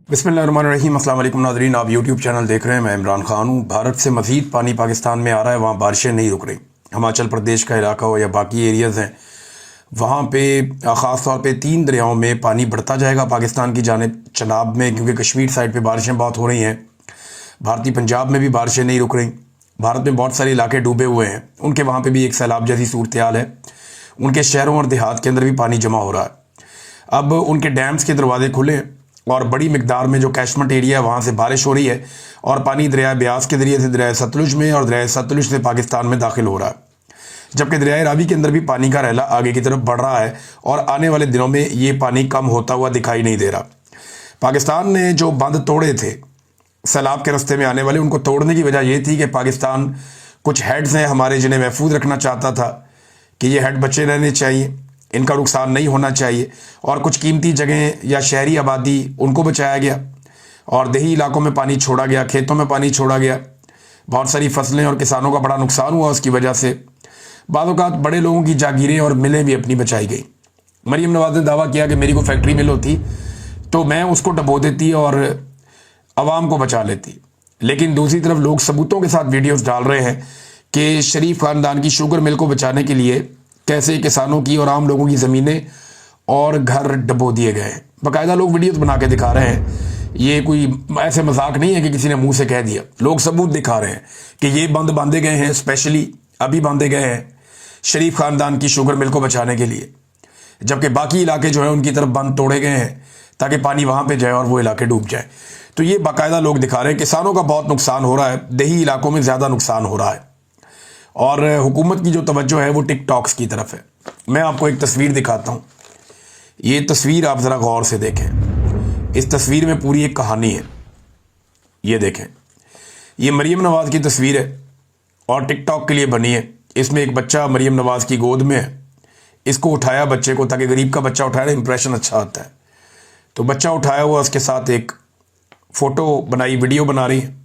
बिस्मिल्लाहिर्रहमानिर्रहीम। अस्सलाम वालेकुम नाज़रीन, आप यूट्यूब चैनल देख रहे हैं। मैं इमरान खान हूँ। भारत से मज़ीद पानी पाकिस्तान में आ रहा है, वहाँ बारिशें नहीं रुक रही। हिमाचल प्रदेश का इलाका हो या बाकी एरियाज़ हैं, वहाँ पे ख़ास तौर पे 3 दरियाओं में पानी बढ़ता जाएगा पाकिस्तान की जानिब चनाब में, क्योंकि कश्मीर साइड पे बारिशें बहुत हो रही हैं। भारतीय पंजाब में भी बारिशें नहीं रुक रही। भारत में बहुत सारे इलाके डूबे हुए हैं, उनके वहाँ पर भी एक सैलाब जैसी सूरत हाल है। उनके शहरों और देहात के अंदर भी पानी जमा हो रहा है। अब उनके डैम्स के दरवाजे खुले हैं और बड़ी मिकदार में जो कैशमेंट एरिया है वहाँ से बारिश हो रही है और पानी दरिया ब्यास के ज़रिए से दरिया सतलुज में और दरिया सतलुज से पाकिस्तान में दाखिल हो रहा है। जबकि दरिया रावी के अंदर भी पानी का रैला आगे की तरफ बढ़ रहा है और आने वाले दिनों में ये पानी कम होता हुआ दिखाई नहीं दे रहा। पाकिस्तान ने जो बंद तोड़े थे सैलाब के रास्ते में आने वाले, उनको तोड़ने की वजह ये थी कि पाकिस्तान कुछ हेड्स हैं हमारे जिन्हें महफूज रखना चाहता था कि ये हेड बचे रहने चाहिए, इनका नुकसान नहीं होना चाहिए। और कुछ कीमती जगहें या शहरी आबादी उनको बचाया गया और देही इलाकों में पानी छोड़ा गया, खेतों में पानी छोड़ा गया। बहुत सारी फसलें और किसानों का बड़ा नुकसान हुआ उसकी वजह से। बाद औक़ात बड़े लोगों की जागीरें और मिलें भी अपनी बचाई गई। मरीम नवाज ने दावा किया कि मेरी को फैक्ट्री मिल होती तो मैं उसको डबो देती और आवाम को बचा लेती। लेकिन दूसरी तरफ लोग सबूतों के साथ वीडियोज़ डाल रहे हैं कि शरीफ ख़ानदान की शुगर मिल को बचाने के लिए कैसे किसानों की और आम लोगों की ज़मीनें और घर डबो दिए गए हैं। बाकायदा लोग वीडियोज़ बना के दिखा रहे हैं। ये कोई ऐसे मजाक नहीं है कि किसी ने मुंह से कह दिया, लोग सबूत दिखा रहे हैं कि ये बंद बांधे गए हैं, स्पेशली अभी बांधे गए हैं शरीफ ख़ानदान की शुगर मिल को बचाने के लिए। जबकि बाकी इलाके जो है उनकी तरफ बंद तोड़े गए हैं ताकि पानी वहाँ पर जाए और वो इलाके डूब जाए। तो ये बाकायदा लोग दिखा रहे हैं। किसानों का बहुत नुकसान हो रहा है, देही इलाकों में ज़्यादा नुकसान हो रहा है और हुकूमत की जो तवज्जो है वो टिकटॉक्स की तरफ है। मैं आपको एक तस्वीर दिखाता हूँ। ये तस्वीर आप ज़रा गौर से देखें। इस तस्वीर में पूरी एक कहानी है। ये देखें, ये मरीम नवाज़ की तस्वीर है और टिकटॉक के लिए बनी है। इसमें एक बच्चा मरीम नवाज़ की गोद में है। इसको उठाया बच्चे को, ताकि गरीब का बच्चा उठाया इंप्रेशन अच्छा आता है। तो बच्चा उठाया हुआ, उसके साथ एक फ़ोटो बनाई, वीडियो बना रही है।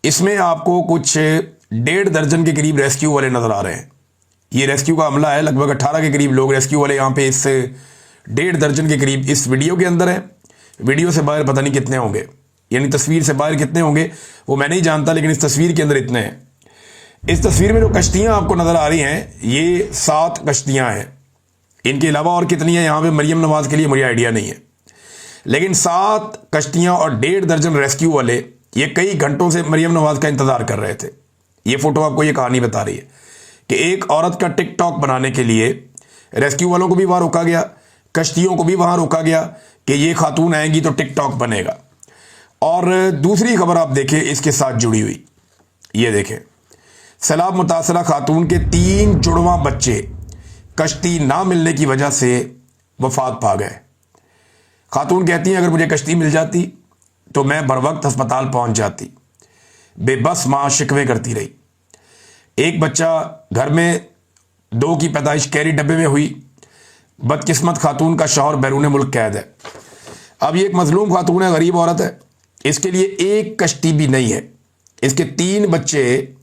इसमें आपको कुछ 1.5 दर्जन के करीब रेस्क्यू वाले नज़र आ रहे हैं। ये रेस्क्यू का अमला है, लगभग 18 के करीब लोग रेस्क्यू वाले यहाँ पे इस 1.5 दर्जन के करीब इस वीडियो के अंदर है। वीडियो से बाहर पता नहीं कितने होंगे, यानी तस्वीर से बाहर कितने होंगे वो मैं नहीं जानता, लेकिन इस तस्वीर के अंदर इतने हैं। इस तस्वीर में जो कश्तियाँ आपको नज़र आ रही हैं ये 7 कश्तियाँ हैं। इनके अलावा और कितनी है यहाँ पर मरीम नवाज़ के लिए मुझे आइडिया नहीं है, लेकिन 7 कश्तियाँ और 1.5 दर्जन रेस्क्यू वाले ये कई घंटों से मरीम नवाज़ का इंतज़ार कर रहे थे। ये फ़ोटो आपको ये कहानी बता रही है कि एक औरत का टिकटॉक बनाने के लिए रेस्क्यू वालों को भी वहाँ रोका गया, कश्तियों को भी वहाँ रोका गया कि ये खातून आएंगी तो टिकटॉक बनेगा। और दूसरी खबर आप देखें इसके साथ जुड़ी हुई, ये देखें, सैलाब मुतासरा खातून के 3 जुड़वां बच्चे कश्ती ना मिलने की वजह से वफात पा गए। खातून कहती हैं अगर मुझे कश्ती मिल जाती तो मैं बर वक्त अस्पताल पहुँच जाती। बेबस माँ शिकवे करती रही। एक बच्चा घर में 2 की पैदाइश कैरी डब्बे में हुई। बदकिस्मत खातून का शौहर बैरून मुल्क कैद है। अब ये एक मजलूम खातून है, गरीब औरत है, इसके लिए एक कश्ती भी नहीं है। इसके 3 बच्चे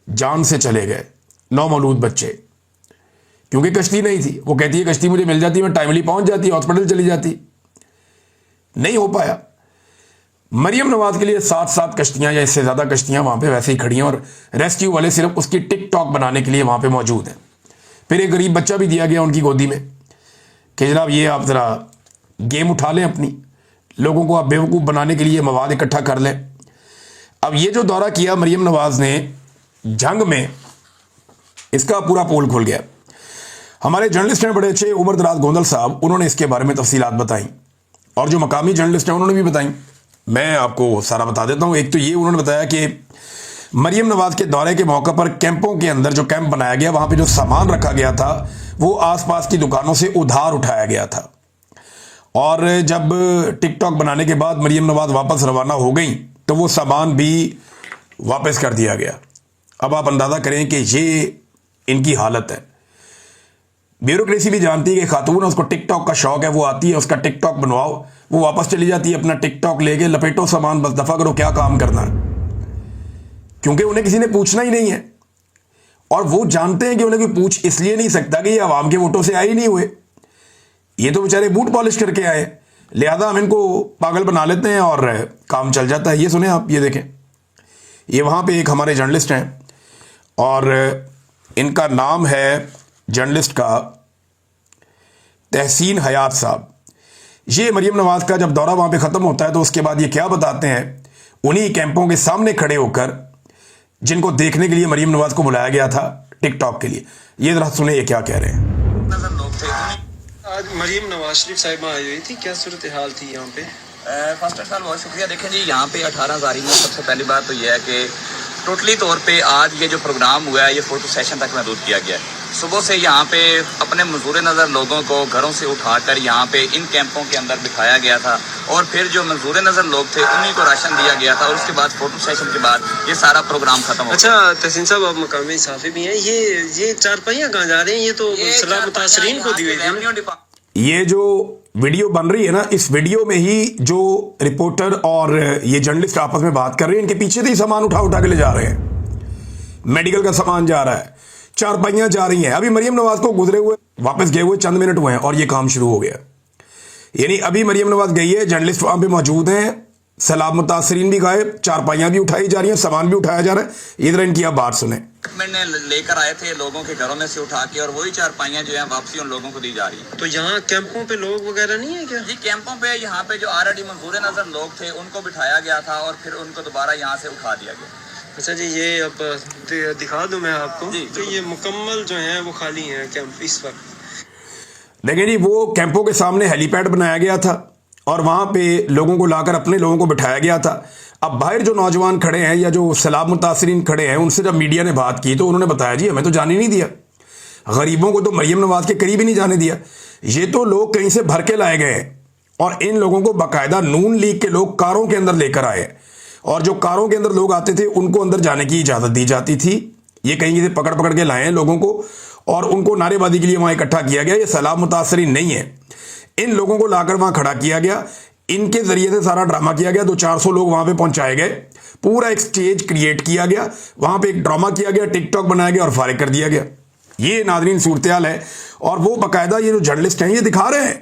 जान से चले गए, नौमौलूद बच्चे, क्योंकि कश्ती नहीं थी। वो कहती है कश्ती मुझे मिल जाती मैं टाइमली पहुंच जाती, हॉस्पिटल चली जाती। नहीं हो पाया। मरीम नवाज के लिए 7 कश्तियां या इससे ज़्यादा कश्तियां वहाँ पे वैसे ही खड़ी हैं और रेस्क्यू वाले सिर्फ उसकी टिकटॉक बनाने के लिए वहाँ पे मौजूद हैं। फिर एक गरीब बच्चा भी दिया गया उनकी गोदी में कि जनाब ये आप ज़रा गेम उठा लें, अपनी लोगों को आप बेवकूफ़ बनाने के लिए मवाद इकट्ठा कर लें। अब ये जो दौरा किया मरीम नवाज ने जंग में, इसका पूरा पोल खुल गया। हमारे जर्नलिस्ट हैं बड़े अच्छे, उमर दराज गोंदल साहब, उन्होंने इसके बारे में तफसीलात बताई और जो मकामी जर्नलिस्ट हैं उन्होंने भी बताई। मैं आपको सारा बता देता हूँ। एक तो ये उन्होंने बताया कि मरीम नवाज के दौरे के मौके पर कैंपों के अंदर जो कैंप बनाया गया वहाँ पे जो सामान रखा गया था वो आसपास की दुकानों से उधार उठाया गया था। और जब टिकटॉक बनाने के बाद मरीम नवाज वापस रवाना हो गई तो वो सामान भी वापस कर दिया गया। अब आप अंदाज़ा करें कि ये इनकी हालत है। ब्यूरोक्रेसी भी जानती है कि खातून है, उसको टिकटॉक का शौक है, वो आती है, उसका टिकटॉक बनवाओ, वो वापस चली जाती है, अपना टिकटॉक लेके लपेटो सामान, बस दफा करो, क्या काम करना है। क्योंकि उन्हें किसी ने पूछना ही नहीं है और वो जानते हैं कि उन्हें कोई पूछ इसलिए नहीं सकता कि ये आवाम के वोटों से आए ही नहीं हुए। ये तो बेचारे बूट पॉलिश करके आए, लिहाजा हम इनको पागल बना लेते हैं और काम चल जाता है। ये सुने आप, ये देखें, ये वहाँ पे एक हमारे जर्नलिस्ट हैं और इनका नाम है जर्नलिस्ट का तहसीन हयात साहब। ये मरीम नवाज का जब दौरा वहाँ पे ख़त्म होता है तो उसके बाद ये क्या बताते हैं, उन्हीं कैंपों के सामने खड़े होकर जिनको देखने के लिए मरीम नवाज को बुलाया गया था टिकटॉक के लिए। ये जरा सुने ये क्या कह रहे हैं। आज मरीम नवाज शरीफ साहिबा आई हुई थी, क्या सूरत हाल थी यहाँ पे? फर्स्ट ऑफ ऑल बहुत शुक्रिया। देखें जी, यहाँ पे 18 तारीख में सबसे पहली बात तो यह है कि टोटली तौर पे आज ये जो प्रोग्राम हुआ है ये फ़ोटो सेशन तक महदूद किया गया है। सुबह से यहाँ पे अपने मंजूर नज़र लोगों को घरों से उठाकर यहाँ पे इन कैंपों के अंदर बिठाया गया था और फिर जो मंजूर नज़र लोग थे उन्हीं को राशन दिया गया था और उसके बाद फ़ोटो सेशन के बाद ये सारा प्रोग्राम खत्म हो गया। अच्छा तहसीन साहब, आप मकामी साफ़ी भी हैं, ये चारपाइयाँ कहाँ जा रही हैं? ये तो सलाह मुतासरीन को दी हुई थी। ये जो वीडियो बन रही है ना, इस वीडियो में ही जो रिपोर्टर और ये जर्नलिस्ट आपस में बात कर रहे हैं, इनके पीछे से ही सामान उठा उठा के ले जा रहे हैं। मेडिकल का सामान जा रहा है, चारपाइयां जा रही हैं। अभी मरीम नवाज को गुजरे हुए वापस गए हुए चंद मिनट हुए हैं और ये काम शुरू हो गया। यानी अभी मरीम नवाज गई है, जर्नलिस्ट वहां पे मौजूद हैं, सैलाब मुतासरीन भी गायब, चारपाइयां भी उठाई जा रही हैं, सामान भी उठाया जा रहा है। इधर इनकी आप बात सुने। मैंने लेकर आए थे लोगों के घरों में से उठा के और वही चारपाइयां जो है वापसी उन लोगों को दी जा रही है। तो यहाँ कैंपों पे लोग वगैरह नहीं है क्या? जी कैंपों पे यहाँ पे जो ऑलरेडी मंजूर नज़र लोग थे उनको बिठाया गया था और फिर उनको दोबारा यहाँ से उठा दिया गया। अच्छा जी, ये अब दिखा दूं मैं आपको तो ये मुकम्मल जो है वो खाली हैं कैंप इस वक्त। देखिए जी, वो कैंपों के सामने हेलीपैड बनाया गया था और वहां पे लोगों को लाकर अपने लोगों को बिठाया गया था। अब बाहर जो नौजवान खड़े हैं या जो सैलाब मुतासरीन खड़े हैं, उनसे जब मीडिया ने बात की तो उन्होंने बताया जी हमें तो जाने नहीं दिया, गरीबों को तो मरीम नवाज के करीब ही नहीं जाने दिया। ये तो लोग कहीं से भर के लाए गए हैं और इन लोगों को बाकायदा नून लीग के लोग कारों के अंदर लेकर आए और जो कारों के अंदर लोग आते थे उनको अंदर जाने की इजाज़त दी जाती थी। ये कहीं से पकड़ पकड़ के लाए हैं लोगों को और उनको नारेबाजी के लिए वहाँ इकट्ठा किया गया। ये सैलाब मुतासरीन नहीं है, इन लोगों को लाकर वहाँ खड़ा किया गया, इनके जरिए से सारा ड्रामा किया गया। 200-400 लोग वहाँ पे पहुँचाए गए, पूरा एक स्टेज क्रिएट किया गया, वहाँ पे एक ड्रामा किया गया, टिकटॉक बनाया गया और फारिग कर दिया गया। ये नाज़रीन सूरत हाल है और वो बाकायदा ये जो जर्नलिस्ट हैं ये दिखा रहे हैं,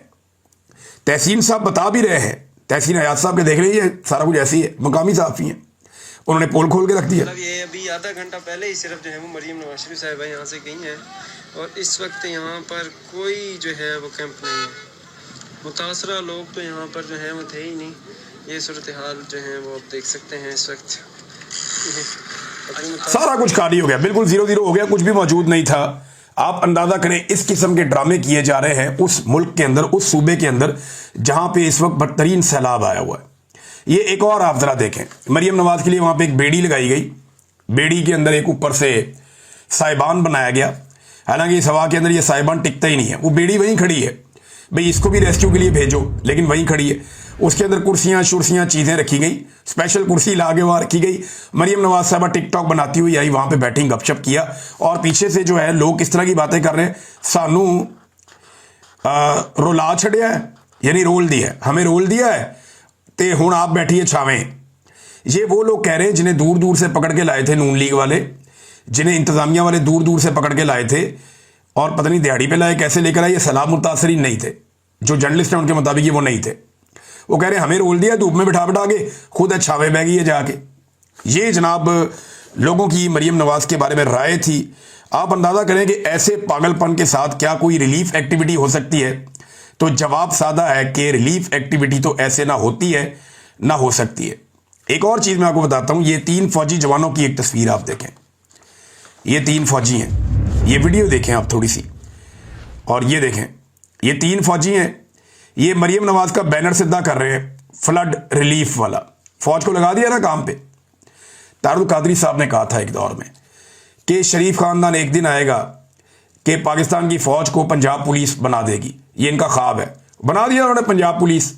तहसीन साहब बता भी रहे हैं, तहसीन हयात साहब के देख लीजिए सारा कुछ ऐसी है, मकामी साफ़ी हैं, उन्होंने पोल खोल के रख दिया। मतलब ये अभी आधा घंटा पहले ही सिर्फ जो है वो मरीम नवाज शरीफ साहिबा यहाँ से गई हैं और इस वक्त यहाँ पर कोई जो है वो कैंप नहीं है। मुतासरा लोग तो यहाँ पर जो है वो थे ही नहीं। ये सूरत हाल जो है वो आप देख सकते हैं इस वक्त। सारा कुछ खाली हो गया, बिल्कुल 0-0 हो गया, कुछ भी मौजूद नहीं था। आप अंदाजा करें इस किस्म के ड्रामे किए जा रहे हैं उस मुल्क के अंदर, उस सूबे के अंदर जहां पे इस वक्त बदतरीन सैलाब आया हुआ है। ये एक और आप जरा देखें, मरीम नवाज के लिए वहां पे एक बेड़ी लगाई गई, बेड़ी के अंदर एक ऊपर से साइबान बनाया गया। हालांकि इस हवा के अंदर ये साइबान टिकता ही नहीं है, वो बेड़ी वहीं खड़ी है, भाई इसको भी रेस्क्यू के लिए भेजो, लेकिन वहीं खड़ी है। उसके अंदर कुर्सियां शुर्सियां चीज़ें रखी गई, स्पेशल कुर्सी ला के वहाँ रखी गई। मरीम नवाज साहबा टिकटॉक बनाती हुई आई, वहाँ पे बैठी गपशप किया और पीछे से जो है लोग किस तरह की बातें कर रहे हैं, सानू रोला छड़िया है, यानी रोल दिया है, हमें रोल दिया है ते हुण आप बैठिए छावें। ये वो लोग कह रहे हैं जिन्हें दूर दूर से पकड़ के लाए थे नून लीग वाले, जिन्हें इंतज़ामिया वाले दूर दूर से पकड़ के लाए थे और पता नहीं दिहाड़ी पे लाए, कैसे लेकर आए। ये सैलाब मुतासरीन नहीं थे, जो जर्नलिस्ट हैं उनके मुताबिक वो नहीं थे। वो कह रहे हमें रोल दिया धूप में बिठा बिठा के, खुद छावे बह गई है जाके। ये जनाब लोगों की मरीम नवाज के बारे में राय थी। आप अंदाज़ा करें कि ऐसे पागलपन के साथ क्या कोई रिलीफ एक्टिविटी हो सकती है? तो जवाब सादा है कि रिलीफ एक्टिविटी तो ऐसे ना होती है ना हो सकती है। एक और चीज़ मैं आपको बताता हूँ, ये 3 फौजी जवानों की एक तस्वीर आप देखें, ये 3 फौजी हैं, ये वीडियो देखें आप थोड़ी सी, और ये देखें ये 3 फौजी हैं, ये मरीम नवाज का बैनर सिद्धा कर रहे हैं, फ्लड रिलीफ वाला। फौज को लगा दिया ना काम पे। तारुल कादरी साहब ने कहा था एक दौर में कि शरीफ खानदान एक दिन आएगा कि पाकिस्तान की फौज को पंजाब पुलिस बना देगी, ये इनका ख्वाब है। बना दिया उन्होंने पंजाब पुलिस।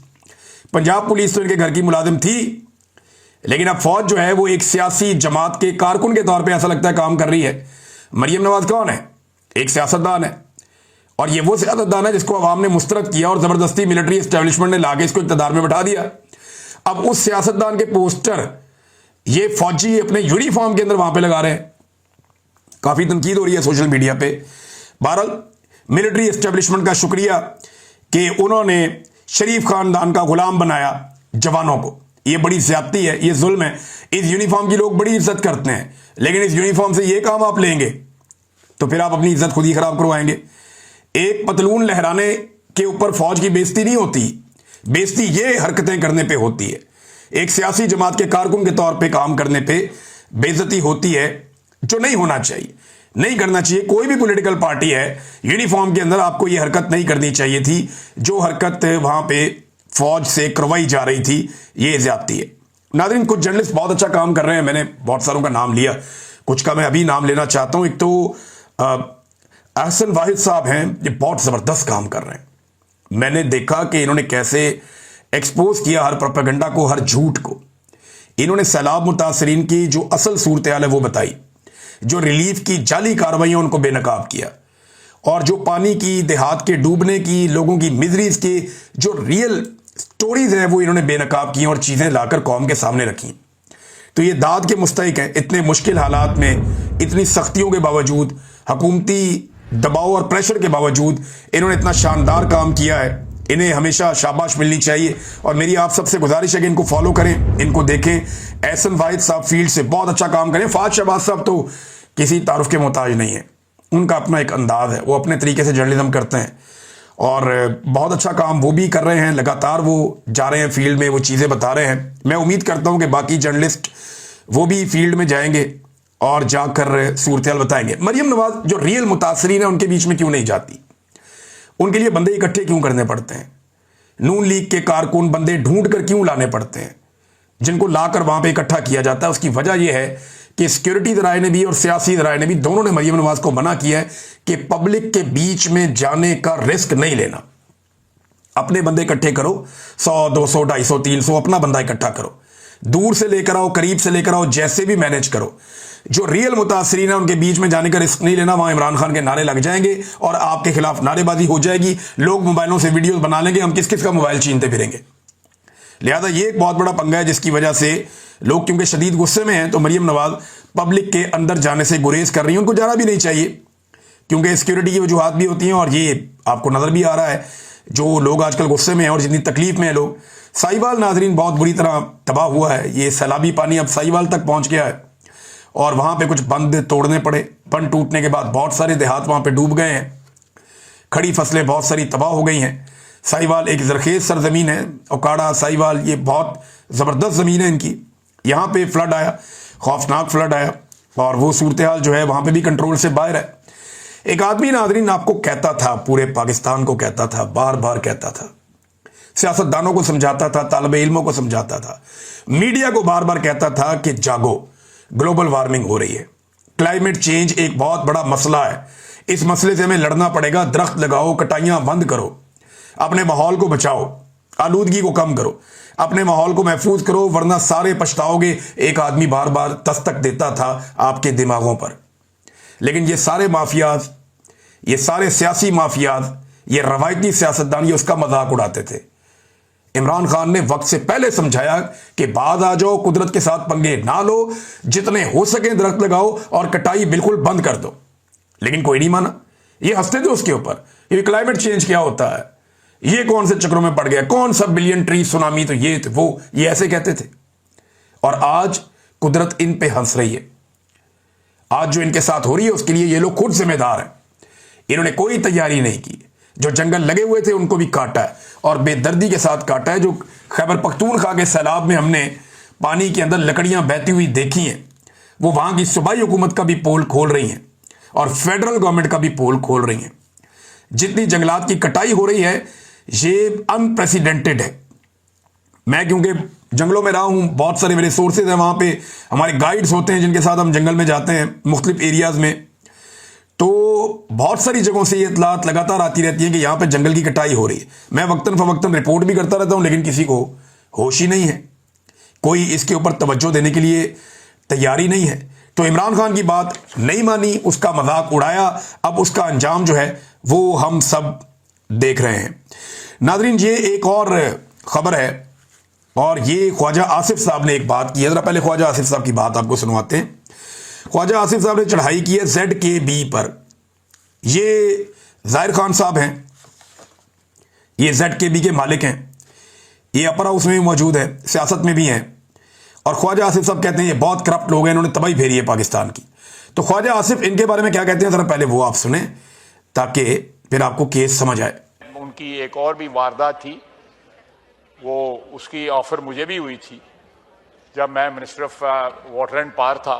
पंजाब पुलिस तो इनके घर की मुलाजिम थी, लेकिन अब फौज जो है वो एक सियासी जमात के कारकुन के तौर पे ऐसा लगता है काम कर रही है। मरीम नवाज कौन है? एक सियासतदान है, और ये वो सियासतदान है जिसको अवाम ने मुस्तरद किया और ज़बरदस्ती मिलिट्री एस्टेब्लिशमेंट ने लाके इसको इक़्तिदार में बैठा दिया। अब उस सियासतदान के पोस्टर ये फौजी अपने यूनिफॉर्म के अंदर वहां पे लगा रहे हैं। काफ़ी तनकीद हो रही है सोशल मीडिया पे। बहरहाल मिलिट्री एस्टेब्लिशमेंट का शुक्रिया कि उन्होंने शरीफ खानदान का गुलाम बनाया जवानों को। ये बड़ी ज्यादती है, ये जुल्म है। इस यूनिफॉर्म की लोग बड़ी इज्जत करते हैं, लेकिन इस यूनिफॉर्म से ये काम आप लेंगे तो फिर आप अपनी इज्जत खुद ही खराब करवाएंगे। एक पतलून लहराने के ऊपर फौज की बेइज्जती नहीं होती, बेइज्जती ये हरकतें करने पे होती है। एक सियासी जमात के कारकुन के तौर पे काम करने पे बेइज्जती होती है, जो नहीं होना चाहिए, नहीं करना चाहिए। कोई भी पॉलिटिकल पार्टी है, यूनिफॉर्म के अंदर आपको ये हरकत नहीं करनी चाहिए थी। जो हरकत वहां पे फौज से करवाई जा रही थी, ये ज्यादती है। नाज़रीन, कुछ जर्नलिस्ट बहुत अच्छा काम कर रहे हैं, मैंने बहुत सारों का नाम लिया, कुछ का मैं अभी नाम लेना चाहता हूं। एक तो अहसन वाहिद साहब हैं, ये बहुत जबरदस्त काम कर रहे हैं। मैंने देखा कि इन्होंने कैसे एक्सपोज किया हर प्रोपेगेंडा को, हर झूठ को। इन्होंने सैलाब मुतासरीन की जो असल सूरत हाल है वो बताई, जो रिलीफ की जाली कार्रवाइयां उनको बेनकाब किया, और जो पानी की, देहात के डूबने की, लोगों की मिजरीज की जो रियल स्टोरीज हैं वो इन्होंने बेनकाब की और चीजें लाकर कौम के सामने रखी। तो ये दाद के मुस्तहिक हैं। इतने मुश्किल हालात में, इतनी सख्तियों के बावजूद, हुकूमती दबाव और प्रेशर के बावजूद इन्होंने इतना शानदार काम किया है। इन्हें हमेशा शाबाश मिलनी चाहिए। और मेरी आप सबसे गुजारिश है कि इनको फॉलो करें, इनको देखें। एहसन वाहिद साहब फील्ड से बहुत अच्छा काम करें। फाज शहबाज साहब तो किसी तारुफ के मोहताज नहीं है, उनका अपना एक अंदाज है, वो अपने तरीके से जर्नलिज्म करते हैं और बहुत अच्छा काम वो भी कर रहे हैं। लगातार वो जा रहे हैं फील्ड में, वो चीज़ें बता रहे हैं। मैं उम्मीद करता हूं कि बाकी जर्नलिस्ट वो भी फील्ड में जाएंगे और जाकर सूरत हाल बताएंगे। मरियम नवाज जो रियल मुतासरीन है उनके बीच में क्यों नहीं जाती? उनके लिए बंदे इकट्ठे क्यों करने पड़ते हैं? नून लीग के कारकुन बंदे ढूंढ कर क्यों लाने पड़ते हैं, जिनको लाकर वहां पे इकट्ठा किया जाता है? उसकी वजह यह है कि सिक्योरिटी ज़राए ने भी और सियासी ज़राए ने भी, दोनों ने मरियम नवाज को मना किया है कि पब्लिक के बीच में जाने का रिस्क नहीं लेना। अपने बंदे इकट्ठे करो, 100, 200, 250, 300 अपना बंदा इकट्ठा करो। दूर से लेकर आओ, करीब से लेकर आओ, जैसे भी मैनेज करो। जो रियल मुतासरीन है उनके बीच में जाने का रिस्क नहीं लेना। वहां इमरान खान के नारे लग जाएंगे और आपके खिलाफ नारेबाजी हो जाएगी। लोग मोबाइलों से वीडियोस बना लेंगे, हम किस किस का मोबाइल छीनते फिरेंगे। लिहाजा ये एक बहुत बड़ा पंगा है, जिसकी वजह से लोग क्योंकि शदीद गुस्से में हैं, तो मरियम नवाज पब्लिक के अंदर जाने से गुरेज कर रही हैं। उनको जाना भी नहीं चाहिए, क्योंकि सिक्योरिटी की वजूहत भी होती हैं और ये आपको नजर भी आ रहा है। जो लोग आजकल गुस्से में हैं और जितनी तकलीफ में है लोग, साहिवाल नाजरीन बहुत बुरी तरह तबाह हुआ है। ये सैलाबी पानी अब साहिवाल तक पहुंच गया है और वहां पे कुछ बंद तोड़ने पड़े। बंद टूटने के बाद बहुत सारे देहात वहां पे डूब गए हैं, खड़ी फसलें बहुत सारी तबाह हो गई हैं। साहिवाल एक जरखेज सरजमीन है, ओकाड़ा, साहिवाल, ये बहुत ज़बरदस्त ज़मीन है इनकी। यहाँ पे फ्लड आया, खौफनाक फ्लड आया, और वो सूरत हाल जो है वहाँ पे भी कंट्रोल से बाहर है। एक आदमी नाज़रीन आपको कहता था, पूरे पाकिस्तान को कहता था, बार बार कहता था, सियासतदानों को समझाता था, तालिब इल्मों को समझाता था, मीडिया को बार बार कहता था कि जागो, ग्लोबल वार्मिंग हो रही है, क्लाइमेट चेंज एक बहुत बड़ा मसला है, इस मसले से हमें लड़ना पड़ेगा। दरख्त लगाओ, कटाइयाँ बंद करो, अपने माहौल को बचाओ, आलूदगी को कम करो, अपने माहौल को महफूज करो, वरना सारे पछताओगे। एक आदमी बार बार दस्तक देता था आपके दिमागों पर। लेकिन ये सारे माफियाज, ये सारे सियासी माफियाज, ये रवायती सियासतदान, ये उसका मजाक उड़ाते थे। इमरान खान ने वक्त से पहले समझाया कि बाद आ जाओ, कुदरत के साथ पंगे ना लो, जितने हो सके दरख्त लगाओ और कटाई बिल्कुल बंद कर दो। लेकिन कोई नहीं माना, ये हंसते थे उसके ऊपर। ये क्लाइमेट चेंज क्या होता है, ये कौन से चक्रों में पड़ गया, कौन सा बिलियन ट्री सुनामी, तो ये वो, ये ऐसे कहते थे। और आज कुदरत इन पे हंस रही है। आज जो इनके साथ हो रही है उसके लिए ये लोग खुद जिम्मेदार हैं। इन्होंने कोई तैयारी नहीं की। जो जंगल लगे हुए थे उनको भी काटा है और बेदर्दी के साथ काटा है। जो खैबर पख्तूनख्वा के सैलाब में हमने पानी के अंदर लकड़ियां बहती हुई देखी हैं, वो वहां की सूबाई हुकूमत का भी पोल खोल रही हैं और फेडरल गवर्नमेंट का भी पोल खोल रही हैं। जितनी जंगलात की कटाई हो रही है ये अनप्रेसिडेंटेड है। मैं क्योंकि जंगलों में रहा हूं, बहुत सारे मेरे सोर्सेज हैं, वहां पे हमारे गाइड्स होते हैं जिनके साथ हम जंगल में जाते हैं मुख्तलिफ एरियाज में। तो बहुत सारी जगहों से ये इतलात लगातार आती रहती है कि यहां पे जंगल की कटाई हो रही है। मैं वक्तन फवक्तन रिपोर्ट भी करता रहता हूं, लेकिन किसी को होश ही नहीं है, कोई इसके ऊपर तवज्जो देने के लिए तैयारी नहीं है। तो इमरान खान की बात नहीं मानी, उसका मजाक उड़ाया, अब उसका अंजाम जो है वो हम सब देख रहे हैं। नाजरीन, ये एक और खबर है और ये ख्वाजा आसिफ साहब ने एक बात की है। जरा पहले ख्वाजा आसिफ साहब की बात आपको सुनवाते हैं। ख्वाजा आसिफ साहब ने चढ़ाई की है ZKB पर। ये जाहिर खान साहब हैं, ये ZKB के मालिक हैं, ये अपर हाउस में भी मौजूद है, सियासत में भी हैं। और ख्वाजा आसिफ साहब कहते हैं ये बहुत करप्ट लोग हैं, इन्होंने तबाही फेरी है पाकिस्तान की। तो ख्वाजा आसिफ इनके बारे में क्या कहते हैं जरा पहले वो आप सुने, ताकि फिर आपको केस समझ आए। उनकी एक और भी वारदात थी, वो उसकी ऑफर मुझे भी हुई थी जब मैं minister of water and power था।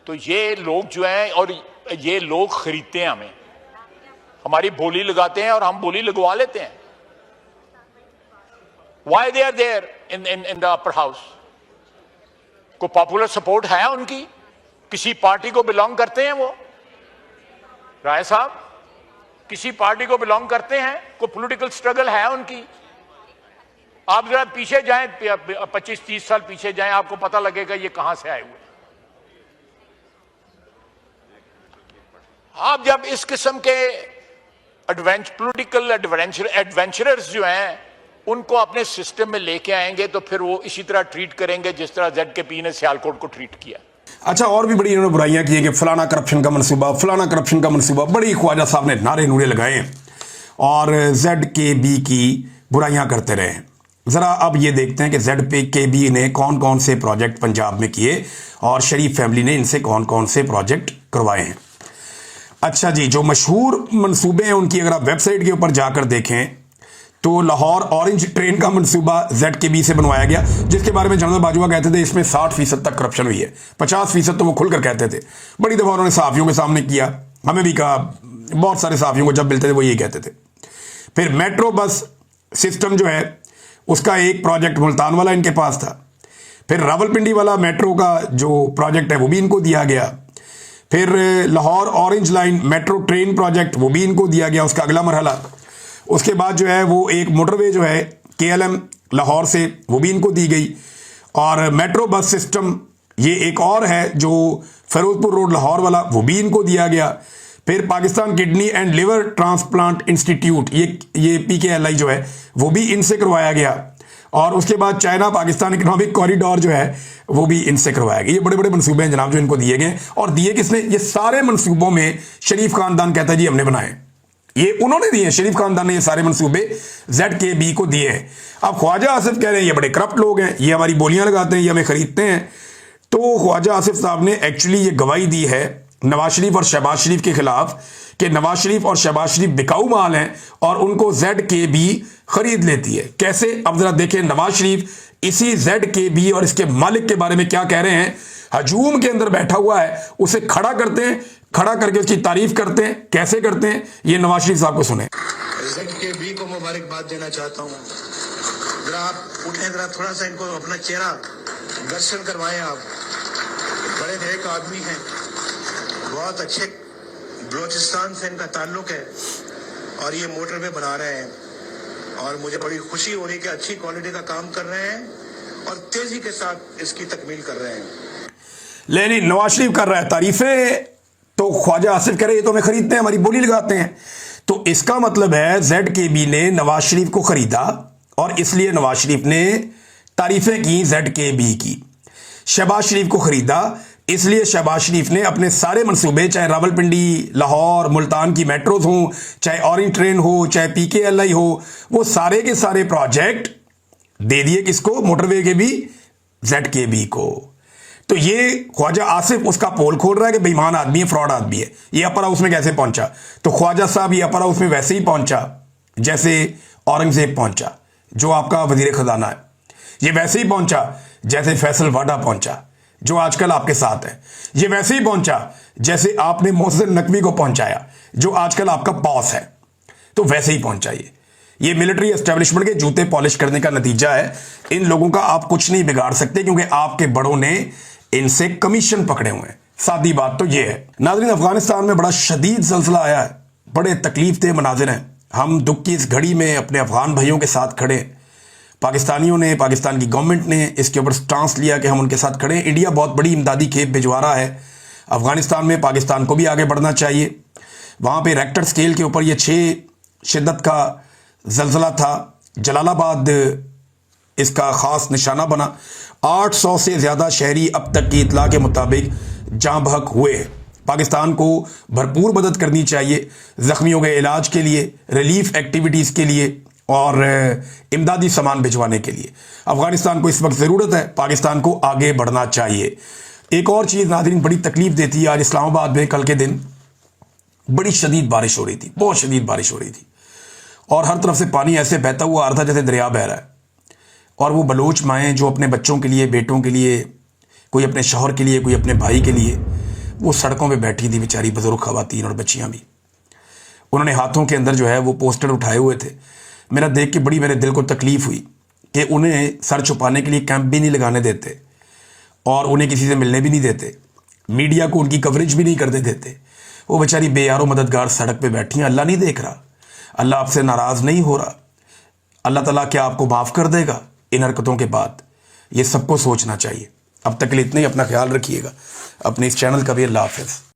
तो ये लोग जो हैं, और ये लोग खरीदते हैं हमें, हमारी बोली लगाते हैं और हम बोली लगवा लेते हैं। Why they are there in the upper house? को पॉपुलर सपोर्ट है उनकी, किसी पार्टी को बिलोंग करते हैं वो, राय साहब किसी पार्टी को बिलोंग करते हैं, कोई पॉलिटिकल स्ट्रगल है उनकी। आप जरा पीछे जाएं, 25-30 साल पीछे जाएं, आपको पता लगेगा ये कहां से आए हुए। आप जब इस किस्म के पॉलिटिकल एडवेंचरर्स जो हैं उनको अपने सिस्टम में लेके आएंगे तो फिर वो इसी तरह ट्रीट करेंगे जिस तरह ZKP ने सियालकोट को ट्रीट किया। अच्छा, और भी बड़ी इन्होंने बुराइयां की है कि फलाना करप्शन का मनसूबा, फलाना करप्शन का मनसूबा, बड़ी ख्वाजा साहब ने नारे नूरे लगाए और ZKB की बुराइयां करते रहे। जरा अब ये देखते हैं कि ZKB ने कौन कौन से प्रोजेक्ट पंजाब में किए और शरीफ फैमिली ने इनसे कौन कौन से प्रोजेक्ट करवाए हैं। अच्छा जी, जो मशहूर मनसूबे हैं उनकी अगर आप वेबसाइट के ऊपर जाकर देखें तो लाहौर ऑरेंज ट्रेन का मनसूबा ZKB से बनवाया गया, जिसके बारे में जनरल बाजवा कहते थे इसमें 60% तक करप्शन हुई है, 50% तो वो खुलकर कहते थे। बड़ी दफा उन्होंने सहाफियों के सामने किया, हमें भी कहा, बहुत सारे सहाफियों को जब मिलते थे वो यही कहते थे। फिर मेट्रो बस सिस्टम जो है उसका एक प्रोजेक्ट मुल्तान वाला इनके पास था। फिर रावलपिंडी वाला मेट्रो का जो प्रोजेक्ट है वो भी इनको दिया गया। फिर Lahore orange line metro train project वो भी इनको दिया गया, उसका अगला मरहला। उसके बाद जो है वो एक मोटरवे जो है KLM लाहौर से वो भी इनको दी गई। और मेट्रो बस सिस्टम ये एक और है जो फिरोजपुर रोड लाहौर वाला, वो भी इनको दिया गया। फिर Pakistan kidney and liver transplant institute ये PKLI जो है वो भी इनसे करवाया गया। और उसके बाद चाइना पाकिस्तान इकोनॉमिक कॉरिडोर जो है वो भी इनसे करवाया गया। ये बड़े बड़े मनसूबे हैं जनाब जो इनको दिए गए। और दिए किसने? ये सारे मनसूबों में शरीफ खानदान कहता है जी हमने बनाए, ये उन्होंने दिए, शरीफ खानदान ने ये सारे मनसूबे ZKB को दिए हैं। अब ख्वाजा आसिफ कह रहे हैं ये बड़े करप्ट लोग हैं, ये हमारी बोलियां लगाते हैं, ये हमें खरीदते हैं। तो ख्वाजा आसिफ साहब ने एक्चुअली ये गवाही दी है नवाज शरीफ और शहबाज शरीफ के खिलाफ कि नवाज शरीफ और शहबाज शरीफ बिकाऊ माल हैं और उनको ZKB खरीद लेती है। कैसे? अब जरा देखें नवाज शरीफ इसी ZKB और इसके मालिक के बारे में क्या कह रहे हैं। हजूम के अंदर बैठा हुआ है, उसे खड़ा करते हैं, खड़ा करके उसकी तारीफ करते हैं। कैसे करते हैं ये नवाज शरीफ साहब को सुने। ZKB को मुबारकबाद देना चाहता हूँ। जरा आप उठें, जरा थोड़ा सा इनको अपना चेहरा दर्शन करवाएं। आप बड़े नेक आदमी हैं, बहुत अच्छे बलोचिस्तान से इनका ताल्लुक है और ये मोटरवे बना रहे हैं और मुझे बड़ी खुशी हो रही कि अच्छी क्वालिटी का काम कर रहे हैं और तेजी के साथ इसकी तकमील कर रहे हैं। लेकिन नवाज शरीफ कर रहा है तारीफें, तो ख्वाजा आसिफ कह रहे ये तो हमें खरीदते हैं, हमारी बोली लगाते हैं। तो इसका मतलब है ZKB ने नवाज शरीफ को खरीदा और इसलिए नवाज शरीफ ने तारीफें की ZKB की। शहबाज शरीफ को खरीदा इसलिए शहबाज शरीफ ने अपने सारे मंसूबे, चाहे रावलपिंडी, लाहौर, मुल्तान की मेट्रोज हो, चाहे ऑरेंज ट्रेन हो, चाहे PKLI हो, वो सारे के सारे प्रोजेक्ट दे दिए किसको? मोटरवे के भी ZKB को। तो ये ख्वाजा आसिफ उसका पोल खोल रहा है कि बेईमान आदमी है, फ्रॉड आदमी है। ये अपर हाउस में कैसे पहुंचा? तो ख्वाजा साहब ये अपर हाउस में वैसे ही पहुंचा जैसे औरंगजेब पहुंचा, जो आपका वजीर खजाना है। ये वैसे ही पहुंचा जैसे फैसल वाडा पहुंचा, जो आजकल आपके साथ है। ये वैसे ही पहुंचा जैसे आपने मोहसिन नकवी को पहुंचाया, जो आजकल आपका बॉस है। तो वैसे ही पहुंचा ये मिलिट्री एस्टेब्लिशमेंट के जूते पॉलिश करने का नतीजा है। इन लोगों का आप कुछ नहीं बिगाड़ सकते क्योंकि आपके बड़ों ने इनसे कमीशन पकड़े हुए हैं। सादी बात तो ये है। नाज़रीन, अफगानिस्तान में बड़ा शदीद ज़ल्ज़ला आया है, बड़े तकलीफ दे मनाजिर हैं। हम दुख की इस घड़ी में अपने अफगान भाइयों के साथ खड़े। पाकिस्तानियों ने, पाकिस्तान की गवर्नमेंट ने इसके ऊपर स्टांस लिया कि हम उनके साथ खड़े। इंडिया बहुत बड़ी इमदादी खेप भिजवा रहा है अफगानिस्तान में। पाकिस्तान को भी आगे बढ़ना चाहिए। वहाँ पे रेक्टर स्केल के ऊपर ये 6 शिद्दत का ज़ल्ज़ला था। जलालाबाद इसका ख़ास निशाना बना। 800 से ज़्यादा शहरी अब तक की इतला के मुताबिक जाँ बहक हुए। पाकिस्तान को भरपूर मदद करनी चाहिए ज़ख्मियों के इलाज के लिए, रिलीफ एक्टिविटीज़ के लिए और इमदादी सामान भिजवाने के लिए। अफ़गानिस्तान को इस वक्त ज़रूरत है, पाकिस्तान को आगे बढ़ना चाहिए। एक और चीज़ नाज़रीन बड़ी तकलीफ़ देती है, आज इस्लामाबाद में कल के दिन बड़ी शदीद बारिश हो रही थी, बहुत शदीद बारिश हो रही थी और हर तरफ से पानी ऐसे बहता हुआ आ रहा था जैसे दरिया बह रहा है। और वो बलोच माएँ जो अपने बच्चों के लिए, बेटों के लिए, कोई अपने शौहर के लिए, कोई अपने भाई के लिए, वो सड़कों पे बैठी थी बेचारी, बुजुर्ग खवातीन और बच्चियां भी। उन्होंने हाथों के अंदर जो है वो पोस्टर उठाए हुए थे। मेरा देख के बड़ी मेरे दिल को तकलीफ़ हुई कि उन्हें सर छुपाने के लिए कैंप भी नहीं लगाने देते और उन्हें किसी से मिलने भी नहीं देते, मीडिया को उनकी कवरेज भी नहीं करने देते। वो बेचारी बेयारो मददगार सड़क पे बैठी हैं। अल्लाह नहीं देख रहा? अल्लाह आपसे नाराज़ नहीं हो रहा? अल्लाह ताला क्या आपको माफ़ कर देगा इन हरकतों के बाद? ये सबको सोचना चाहिए। अब तक के लिए इतना ही। अपना ख्याल रखिएगा, अपने इस चैनल का भी। अल्लाह हाफ़िज़।